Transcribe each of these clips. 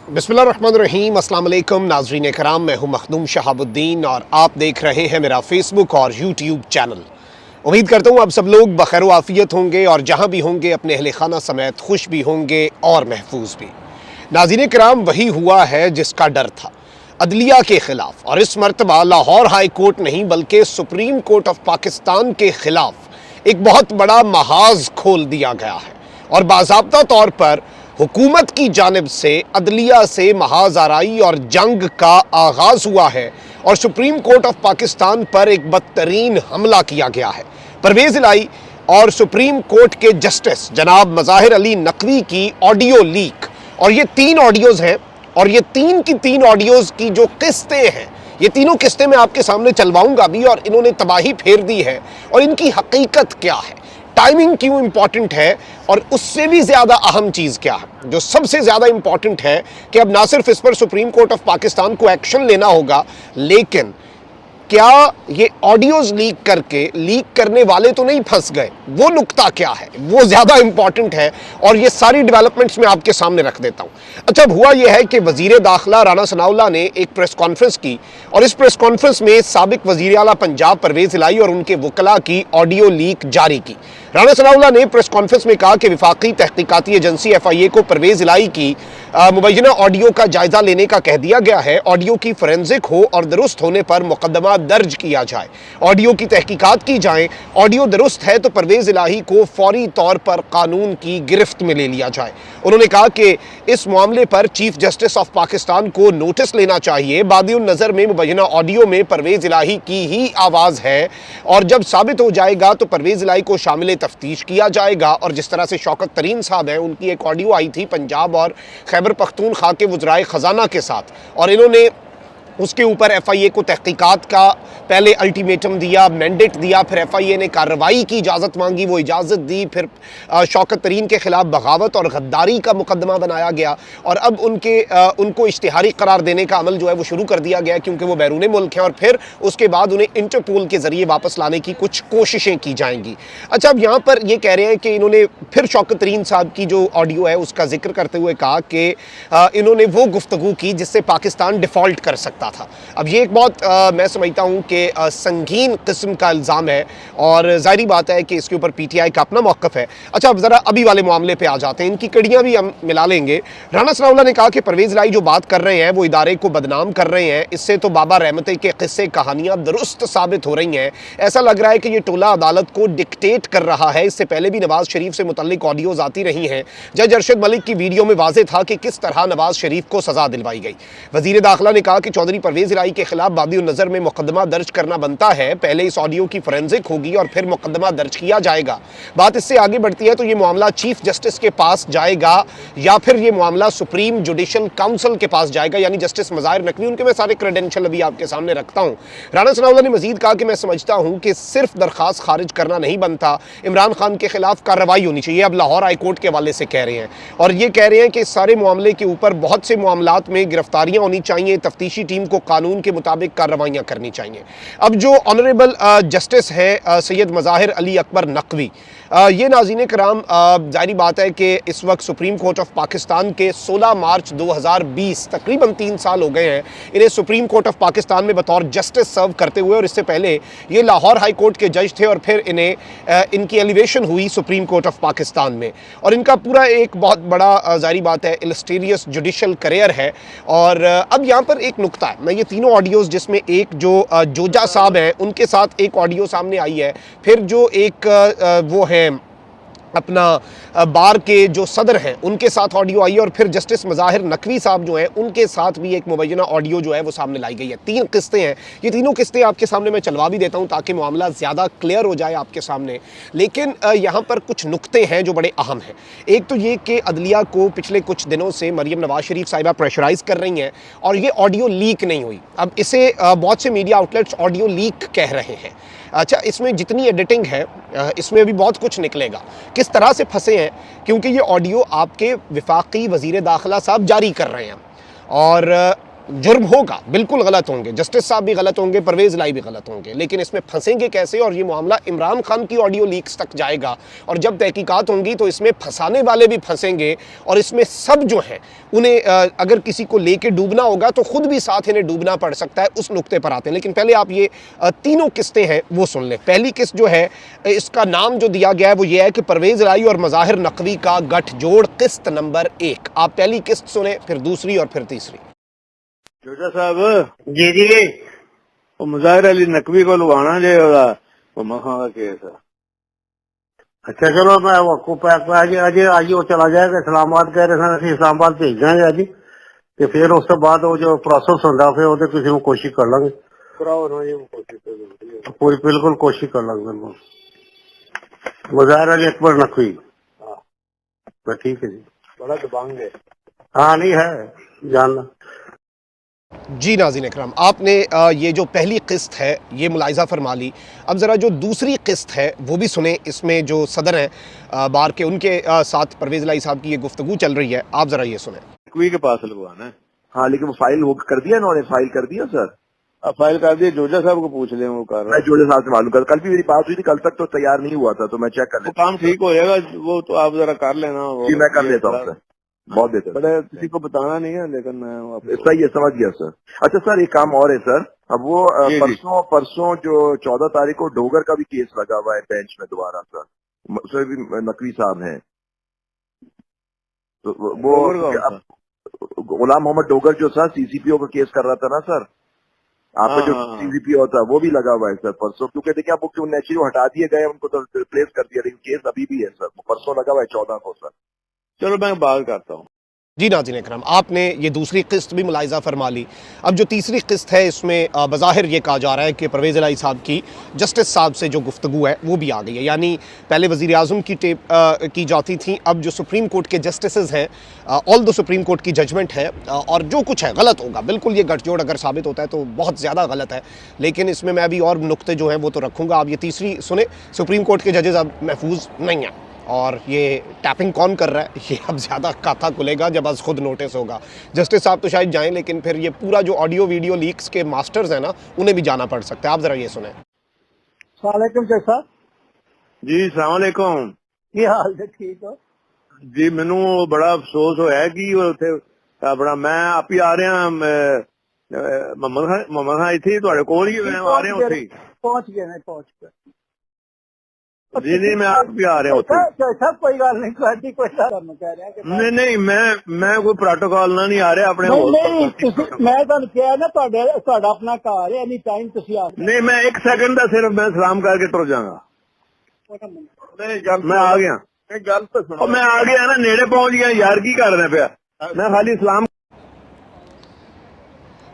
बिस्मिल्लाहिर्रहमानिर्रहीम, अस्सलाम वालेकुम नाज़रीन कराम। मैं हूं मखदूम शहाबुद्दीन और आप देख रहे हैं मेरा फेसबुक और यूट्यूब चैनल। उम्मीद करता हूं आप सब लोग बखैर व आफियत होंगे और जहां भी होंगे अपने अहले खाना समेत खुश भी होंगे और महफूज भी। नाज़रीन कराम, वही हुआ है जिसका डर था अदलिया के खिलाफ, और इस मरतबा लाहौर हाई कोर्ट नहीं बल्कि सुप्रीम कोर्ट ऑफ पाकिस्तान के खिलाफ एक बहुत बड़ा महाज खोल दिया गया है और बाज़ाब्ता तौर पर हुकूमत की जानिब से अदलिया से महाज आराई और जंग का आगाज हुआ है और सुप्रीम कोर्ट ऑफ पाकिस्तान पर एक बदतरीन हमला किया गया है। परवेज़ इलाही और सुप्रीम कोर्ट के जस्टिस जनाब मज़ाहिर अली नकवी की ऑडियो लीक, और ये 3 ऑडियोज़ हैं और ये 3 की 3 ऑडियोज़ की जो किस्तें हैं, ये तीनों किस्तें मैं आपके सामने चलवाऊंगा भी, और इन्होंने तबाही फेर दी है और इनकी हकीकत क्या है, टाइमिंग क्यों इंपॉर्टेंट है, और उससे भी ज़्यादा अहम चीज़ क्या है, जो सबसे ज़्यादा इंपॉर्टेंट है कि अब ना सिर्फ इस पर सुप्रीम कोर्ट ऑफ पाकिस्तान को एक्शन लेना होगा, लेकिन क्या ये ऑडियोज़ लीक करके लीक करने वाले तो नहीं फंस गए, वो नुक्ता क्या है, वो ज़्यादा इंपॉर्टेंट है। और ये सारी डेवलपमेंट्स मैं आपके सामने रख देता हूँ। अच्छा, अब हुआ यह है कि वज़ीर दाखिला राना सनाउल्लाह ने एक प्रेस कॉन्फ्रेंस की और इस प्रेस कॉन्फ्रेंस में साबिक वज़ीर आला पंजाब परवेज़ इलाही और उनके वकला की ऑडियो लीक जारी की। राना सनाउल्लाह ने प्रेस कॉन्फ्रेंस में कहा कि विफाकी तहकीकाती एजेंसी FIA को परवेज़ इलाही की मुबैना ऑडियो का जायज़ा लेने का कह दिया गया है। ऑडियो की फोरेंसिक हो और दुरुस्त होने पर मुकदमा दर्ज किया जाए, ऑडियो की तहकीकात की जाए, ऑडियो दुरुस्त है तो परवेज़ इलाही को फौरी तौर पर कानून की गिरफ्त में ले लिया जाए। उन्होंने कहा कि इस मामले पर चीफ जस्टिस ऑफ पाकिस्तान को नोटिस लेना चाहिए। बादिउन नज़र में मुबैना ऑडियो में परवेज़ इलाही की ही आवाज़ है और जब साबित हो जाएगा तो परवेज़ इलाही को शामिल तफ्तीश किया जाएगा। और जिस तरह से शौकत तरीन साहब हैं, उनकी एक ऑडियो आई थी पंजाब और खैबर पख्तूनख्वा के वज़राए ख़जाना के साथ, और इन्होंने उसके ऊपर FIA को तहकीकात का पहले अल्टीमेटम दिया, मैंडेट दिया, फिर FIA ने कार्रवाई की इजाज़त मांगी, वो इजाज़त दी, फिर शौकत तरीन के ख़िलाफ़ बगावत और गद्दारी का मुकदमा बनाया गया और अब उनको इश्तिहारी करार देने का अमल जो है वो शुरू कर दिया गया क्योंकि वो बैरून मुल्क हैं, और फिर उसके बाद उन्हें इंटरपोल के ज़रिए वापस लाने की कुछ कोशिशें की जाएंगी। अच्छा, अब यहाँ पर ये कह रहे हैं कि इन्होंने फिर शौकत तरीन साहब की जो ऑडियो है उसका जिक्र करते हुए कहा कि इन्होंने वो गुफ्तगू की जिससे पाकिस्तान डिफ़ॉल्ट कर सकता था। अब ये एक बहुत मैं समझता हूँ कि संगीन किस्म का इल्ज़ाम है और ज़ाहिरी बात है कि इसके ऊपर PTI का अपना मौक़िफ़ है। अच्छा, अब ज़रा अभी वाले मामले पे आ जाते हैं, इनकी कड़ियाँ भी हम मिला लेंगे। राना सनाउल्लाह ने कहा कि परवेज़ इलाही जो बात कर रहे हैं वो इदारे को बदनाम कर रहे हैं, इससे तो बाबा रहमत के किस्से कहानियाँ दुरुस्त साबित हो रही हैं। ऐसा लग रहा है कि ये टोला अदालत को डिक्टेट कर रहा है। इससे पहले भी नवाज़ शरीफ से मुतल्लिक ऑडियोज़ आती रही हैं। जज अरशद मलिक की वीडियो में वाज़े था कि किस तरह नवाज़ शरीफ को सज़ा दिलवाई गई। वज़ीर दाखिला ने कहा कि चौधरी परवेज़ इलाही के खिलाफ बादिउन नज़र में मुकदमा दर्ज करना बनता है, पहले इस ऑडियो की फोरेंसिक होगी और फिर मुकदमा दर्ज किया जाएगा। बात इससे आगे बढ़ती है तो ये मामला चीफ जस्टिस के पास जाएगा या फिर ये मामला सुप्रीम जुडिशल काउंसिल के पास जाएगा, यानी जस्टिस मज़ाहिर नकवी। उनके मैं सारे क्रेडेंशियल अभी आपके सामने रखता हूँ। राना सनाउल्लाह ने मजीद कहा कि मैं समझता हूँ कि सिर्फ दरखास्त खारिज करना नहीं बनता, इमरान खान के खिलाफ कार्रवाई होनी चाहिए। अब लाहौर हाई कोर्ट के हवाले से कह रहे हैं और ये कह रहे हैं कि इस सारे मामले के ऊपर बहुत से मामलात में गिरफ्तारियाँ होनी चाहिए, तफ्तीशी टीम को कानून के मुताबिक कार्रवाइयाँ करनी चाहिए। अब जो ऑनरेबल जस्टिस है सैयद मज़ाहिर अली अकबर नकवी, ये नाज़रीन कराम ज़ाहिरी बात है कि इस वक्त सुप्रीम कोर्ट ऑफ पाकिस्तान के 16 मार्च 2020 तकरीबन 3 साल हो गए हैं इन्हें सुप्रीम कोर्ट ऑफ पाकिस्तान में बतौर जस्टिस सर्व करते हुए, और इससे पहले ये लाहौर हाई कोर्ट के जज थे और फिर इनकी एलिवेशन हुई सुप्रीम कोर्ट ऑफ पाकिस्तान में, और इनका पूरा एक बहुत बड़ा ज़ाहिरी बात है इलस्टेरियस जुडिशल करियर है। और अब यहाँ पर एक नुक्ता है, मैं ये तीनों ऑडियोज़ जिसमें एक जो जोजा साहब हैं उनके साथ एक ऑडियो सामने आई है, फिर जो एक वो है अपना बार के जो सदर हैं उनके साथ ऑडियो आई है, और फिर जस्टिस मज़ाहिर नकवी साहब जो हैं उनके साथ भी एक मुबैना ऑडियो जो है वो सामने लाई गई है। 3 किस्तें हैं, ये तीनों किस्तें आपके सामने मैं चलवा भी देता हूं ताकि मामला ज़्यादा क्लियर हो जाए आपके सामने। लेकिन यहाँ पर कुछ नुक्ते हैं जो बड़े अहम हैं। एक तो ये कि अदलिया को पिछले कुछ दिनों से मरीम नवाज़ शरीफ साहिबा प्रेशराइज़ कर रही हैं और ये ऑडियो लीक नहीं हुई। अब इसे बहुत से मीडिया आउटलेट्स ऑडियो लीक कह रहे हैं। अच्छा, इसमें जितनी एडिटिंग है इसमें भी बहुत कुछ निकलेगा। किस तरह से फंसे हैं, क्योंकि ये ऑडियो आपके विफाकी वज़ीर दाखिला साहब जारी कर रहे हैं और जुर्म होगा, बिल्कुल गलत होंगे, जस्टिस साहब भी गलत होंगे, परवेज़ लाई भी गलत होंगे, लेकिन इसमें फंसेंगे कैसे? और ये मामला इमरान खान की ऑडियो लीक्स तक जाएगा और जब तहकीकात होंगी तो इसमें फंसाने वाले भी फंसेंगे और इसमें सब जो हैं उन्हें अगर किसी को लेके डूबना होगा तो खुद भी साथ इन्हें डूबना पड़ सकता है। उस नुक्ते पर आते हैं, लेकिन पहले आप ये तीनों किस्तें हैं वो सुन लें। पहली किस्त जो है, इसका नाम जो दिया गया है वो ये है कि परवेज़ लाई और मज़ाहिर नकवी का गठजोड़, किस्त नंबर 1। आप पहली किस्त सुने, फिर दूसरी और फिर तीसरी। जोजा साहब जी जी वो मुजाहिर अली नकवी को लुभाना जे वो मखा का केस है। अच्छा चलो मैं आपको पैक आज वो चला जाएगा इस्लामाबाद, कह रहे थे इस्लामाबाद भेज देंगे आज ਤੇ ਫਿਰ ਉਸ ਤੋਂ ਬਾਅਦ ਉਹ ਜੋ ਪ੍ਰੋਸੈਸ ਹੁੰਦਾ ਫਿਰ ਉਹਦੇ ਕਿਸੇ ਨੂੰ ਕੋਸ਼ਿਸ਼ ਕਰ ਲਾਂਗੇ। कराओ ना ये कोशिश करो। पूरी बिल्कुल कोशिश कर लांगे बिल्कुल। मुजाहिर अली अकबर नकवी, तो ठीक है जी। बड़ा दबंग है। हाँ नहीं है जानना। जी नाज़रीन इकराम, आपने ये जो पहली किस्त है ये मुलाहिज़ा फरमा ली। अब ज़रा जो दूसरी किस्त है वो भी सुने। इसमें जो सदर हैं बार के, उनके साथ परवेज़ लाई साहब की ये गुफ्तगू चल रही है, आप ज़रा ये सुने। नकवी के पास लगवाना है। हाँ लेकिन वो फाइल वो कर दिया इन्होंने, फाइल कर दिया सर। अब फाइल कर दिए, जोजा साहब को पूछ लें, वो कर रहे मैं जोड़े साहब से मालूम कर, कल भी मेरी बात हुई थी, कल तक तो तैयार नहीं हुआ था तो मैं चेक कर वो लेता काम ठीक हो जाएगा, वो तो आप जरा कर लेना। जी मैं कर लेता हूँ सर, बहुत बेहतर। बड़े किसी को बताना नहीं है, लेकिन मैं सही है, समझ गया सर। अच्छा सर एक काम और है सर, अब वो जी, परसों जो 14 तारीख को डोगर का भी केस लगा हुआ है बेंच में दोबारा सर, उसमें भी नकवी साहब हैं। तो वो गुलाम मोहम्मद डोगर जो सर सीसीपीओ का केस कर रहा था ना सर, आपका जो सीसीपीओ था वो भी लगा हुआ है सर परसों, क्योंकि देखिए आप वो नेचुरली हटा दिए गए, उनको तो रिप्लेस कर दिया, लेकिन केस अभी भी है सर, परसों लगा हुआ है 14 को सर। चलो मैं बात करता हूँ। जी नाज़रीन इकराम, आपने ये दूसरी किस्त भी मुलाहिज़ा फरमा ली। अब जो तीसरी किस्त है इसमें बज़ाहिर ये कहा जा रहा है कि परवेज़ लाई साहब की जस्टिस साहब से जो गुफ्तगू है वो भी आ गई है। यानी पहले वज़ीर आज़म की टेप की जाती थी, अब जो सुप्रीम कोर्ट के जस्टिस हैं, ऑल द सुप्रीम कोर्ट की जजमेंट है और जो कुछ है गलत होगा, बिल्कुल ये गठजोड़ अगर साबित होता है तो बहुत ज़्यादा गलत है, लेकिन इसमें मैं अभी और नुक्ते जो हैं वो तो रखूँगा। आप ये तीसरी सुने। सुप्रीम कोर्ट के जजेस अब महफूज नहीं हैं और ये टैपिंग कौन कर रहा है ये अब ज़्यादा खाता खुलेगा जब आज खुद नोटिस होगा। जस्टिस साहब तो शायद जाएं, लेकिन फिर ये पूरा जो ऑडियो वीडियो लीक्स के मास्टर्स हैं ना, उन्हें भी जाना पड़ सकता है। आप ज़रा ये सुने। वालेकुम साहब जी सलाम अलैकुम। की हाल है? ठीक हो जी, मैनू बड़ा अफसोस होया कि उत्थे अपना मैं आप ही आ रहा मोहम्मद खान इत्थे तुहाडे कोल ही मैं आ रहा उत्थे ही। पहुंच गए मैं पहुंच गया जी मैं आप भी आ रहा उत्थे। सब कोई गल नहीं करती, कोई ਤੁਹਾਨੂੰ ਕਹਿ ਰਿਹਾ ਕਿ नहीं नहीं मैं कोई प्रोटोकॉल ना नहीं आ रहा अपने होल ਨਹੀਂ ਤੁਸੀਂ ਮੈਂ ਤੁਹਾਨੂੰ ਕਿਹਾ ਨਾ ਤੁਹਾਡਾ ਆਪਣਾ ਘਰ ਹੈ, ਐਨੀ ਟਾਈਮ ਤੁਸੀਂ ਆ नहीं मैं एक सेकंड का सिर्फ मैं सलाम करके तुर जाऊंगा। मैं आ गया, गल तो मैं आ गया ना, नेड़े पहुंच गया यार, की कर रहे पे मैं खाली सलाम।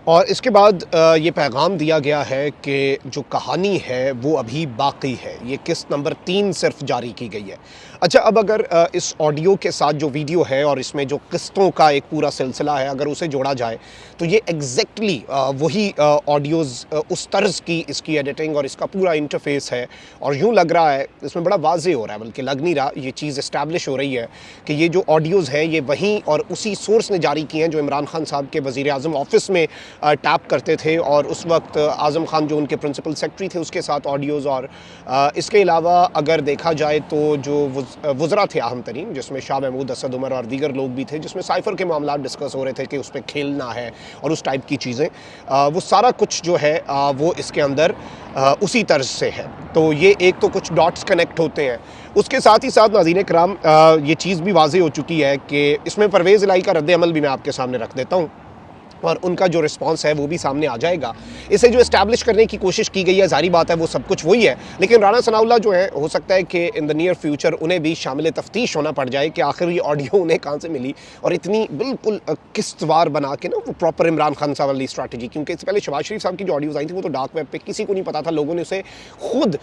और इसके बाद ये पैगाम दिया गया है कि जो कहानी है वो अभी बाकी है। ये किस्त नंबर 3 सिर्फ जारी की गई है। अच्छा, अब अगर इस ऑडियो के साथ जो वीडियो है और इसमें जो किस्तों का एक पूरा सिलसिला है, अगर उसे जोड़ा जाए तो ये एग्जैक्टली वही ऑडियोज़, उस तर्ज की इसकी एडिटिंग और इसका पूरा इंटरफेस है। और यूँ लग रहा है, इसमें बड़ा वाज़े हो रहा है, बल्कि लग नहीं रहा, ये चीज़ इस्टेब्लिश हो रही है कि ये जो ऑडियोज़ हैं ये वहीं और उसी सोर्स ने जारी किए हैं जो इमरान खान साहब के वज़ीर आज़म ऑफिस में टैप करते थे, और उस वक्त आज़म खान जो उनके प्रिंसिपल सेक्रेटरी थे उसके साथ ऑडियोज़। और इसके अलावा अगर देखा जाए तो जो वज़रा थे अहम तरीन, जिसमें शाह महमूद, असद उमर और दीगर लोग भी थे, जिसमें साइफ़र के मामला डिस्कस हो रहे थे कि उस पर खेलना है और उस टाइप की चीज़ें, वो सारा कुछ जो है वो इसके अंदर उसी तर्ज से है। तो ये एक तो कुछ डॉट्स कनेक्ट होते हैं। उसके साथ ही साथ नाज़रीन कराम ये चीज़ भी वाज़े हो चुकी है कि इसमें परवेज़ लाई का रद्द अमल भी मैं आपके सामने रख देता हूँ और उनका जो रिस्पांस है वो भी सामने आ जाएगा। इसे जो इस्टेब्लिश करने की कोशिश की गई है, जारी बात है वो सब कुछ वही है, लेकिन राना सनाउल्लाह जो है, हो सकता है कि इन द नियर फ्यूचर उन्हें भी शामिल तफ्तीश होना पड़ जाए कि आखिर ये ऑडियो उन्हें कहाँ से मिली, और इतनी बिल्कुल किस्तवार बना के ना वो प्रॉपर इमरान खान साहब वाली स्ट्रैटेजी। क्योंकि इससे पहले शहबाज शरीफ साहब की जो ऑडियोज़ आई थी वो तो डार्क वेब पे किसी को नहीं पता था, लोगों ने उसे खुद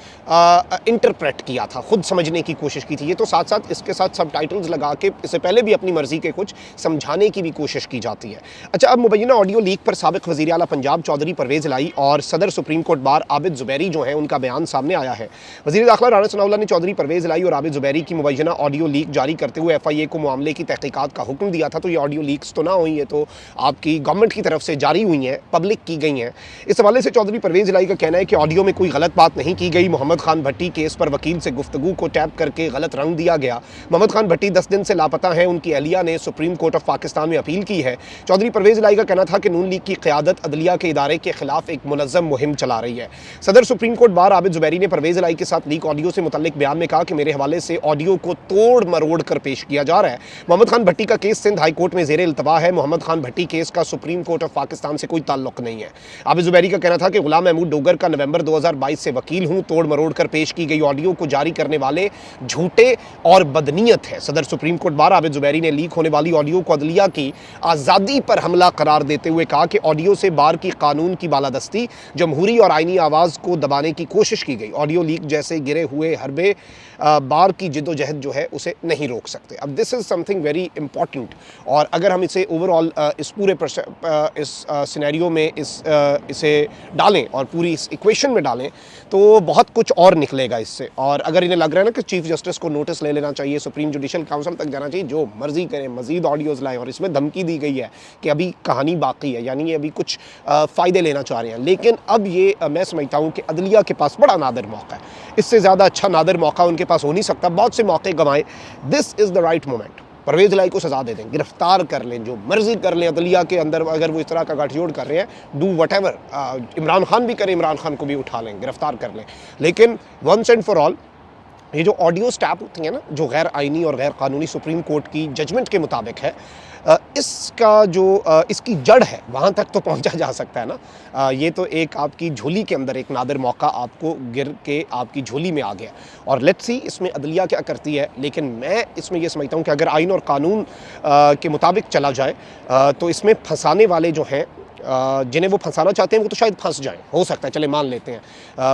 इंटरप्रेट किया था, खुद समझने की कोशिश की थी। ये तो साथ साथ इसके साथ सब टाइटल्स लगा के इससे पहले भी अपनी मर्ज़ी के कुछ समझाने की भी कोशिश की जाती है। अच्छा, अब मुबैना मुबैना ऑडियो लीक पर साबिक वज़ीर आला पंजाब चौधरी परवेज़ इलाही और सदर supreme court bar Abid Zubairi जो हैं उनका बयान सामने आया है। वज़ीर दाखिला राना सनाउल्लाह ने चौधरी परवेज़ इलाही और आबिद ज़ुबैरी की मुबैना ऑडियो लीक जारी करते हुए FIA को मामले की तहकीकात का हुक्म दिया था। तो ये ऑडियो लीक्स तो ना हुई है, तो आपकी गवर्नमेंट की तरफ से जारी हुई हैं, पब्लिक की गई हैं। इस हवाले से चौधरी परवेज़ इलाही का कहना है कि ऑडियो में कोई गलत बात नहीं की गई। मोहम्मद खान भट्टी केस पर वकील से गुफ्तगू को टैप करके गलत रंग दिया गया। मोहम्मद खान भट्टी 10 दिन से लापता हैं। उनकी अहलिया ने सुप्रीम कोर्ट ऑफ पाकिस्तान में अपील की है। चौधरी परवेज़ इलाही का कहना था कि नून लीग की क़यादत अदलिया के इदारे के खिलाफ एक मुनज़्ज़म मुहिम चला रही है। सदर supreme court bar Abid Zubairi ने परवेज़ इलाही के साथ लीक ऑडियो से मुतल्लिक बयान में कहा कि मेरे हवाले से ऑडियो को तोड़ मरोड़ कर पेश किया जा रहा है। मोहम्मद खान भट्टी का केस सिंध हाई कोर्ट में ज़ेरे इल्तवा है। मोहम्मद खान भट्टी केस का सुप्रीम कोर्ट ऑफ पाकिस्तान से कोई ताल्लुक नहीं है। आबिद ज़ुबैरी का कहना था कि गुलाम महमूद डोगर का नवंबर 2022 से वकील हूँ। तोड़ मरोड़ कर पेश की गई ऑडियो को जारी करने वाले झूठे और बदनीयत है। सदर supreme court bar Abid Zubairi ने लीक होने वाली ऑडियो को अदलिया की आज़ादी पर हमला करार देते हुए कहा कि ऑडियो से बार की कानून की बालादस्ती, जमहूरी और आईनी आवाज़ को दबाने की कोशिश की गई। ऑडियो लीक जैसे गिरे हुए हरबे बार की जिद्दोजहद जो है उसे नहीं रोक सकते। अब this is something very important, और अगर हम इसे ओवरऑल इस पूरे इस सिनेरियो में इसे डालें और पूरी इस इक्वेशन में डालें तो बहुत कुछ और निकलेगा इससे। और अगर इन्हें लग रहा है ना कि चीफ जस्टिस को नोटिस ले लेना चाहिए, सुप्रीम जुडिशल काउंसिल तक जाना चाहिए, जो मर्जी करें, मजीद ऑडियोज़ लाएँ, और इसमें धमकी दी गई है कि अभी कहानी बाकी है, यानी ये अभी कुछ फ़ायदे लेना चाह रहे हैं। लेकिन अब ये मैं समझता हूँ कि अदलिया के पास बड़ा नादर मौका है। इससे ज़्यादा अच्छा नादर मौका उनके पास हो नहीं सकता। बहुत से मौके गंवाए। This is the right moment. Parvez Elahi को सज़ा दे दें, गिरफ्तार कर लें, जो मर्जी कर लें अदलिया के अंदर। अगर वो इस तरह का गठजोड़ कर रहे हैं, डू वटेवर, इमरान खान भी करें, इमरान खान को भी उठा लें, गिरफ्तार कर लें। लेकिन वंस एंड फॉर ऑल ये जो ऑडियो स्टैप होती हैं ना, जो गैर आइनी और गैर कानूनी सुप्रीम कोर्ट की जजमेंट के मुताबिक है, इसका जो इसकी जड़ है वहाँ तक तो पहुँचा जा सकता है ना। ये तो एक आपकी झोली के अंदर एक नादिर मौका आपको गिर के आपकी झोली में आ गया, और लेट्स सी इसमें अदलिया क्या करती है। लेकिन मैं इसमें ये समझता हूँ कि अगर आइन और कानून के मुताबिक चला जाए तो इसमें फंसाने वाले जो हैं, जिन्हें वो फंसाना चाहते हैं, वो तो शायद फंस जाएं, हो सकता है, चले मान लेते हैं,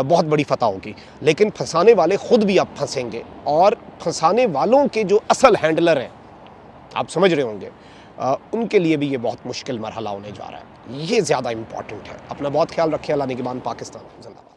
बहुत बड़ी फतह होगी। लेकिन फंसाने वाले ख़ुद भी अब फंसेंगे, और फंसाने वालों के जो असल हैंडलर हैं, आप समझ रहे होंगे, उनके लिए भी ये बहुत मुश्किल मरहला होने जा रहा है। ये ज़्यादा इंपॉर्टेंट है। अपना बहुत ख्याल रखें। अल्लाह निगहबान। पाकिस्तान जिंदाबाद।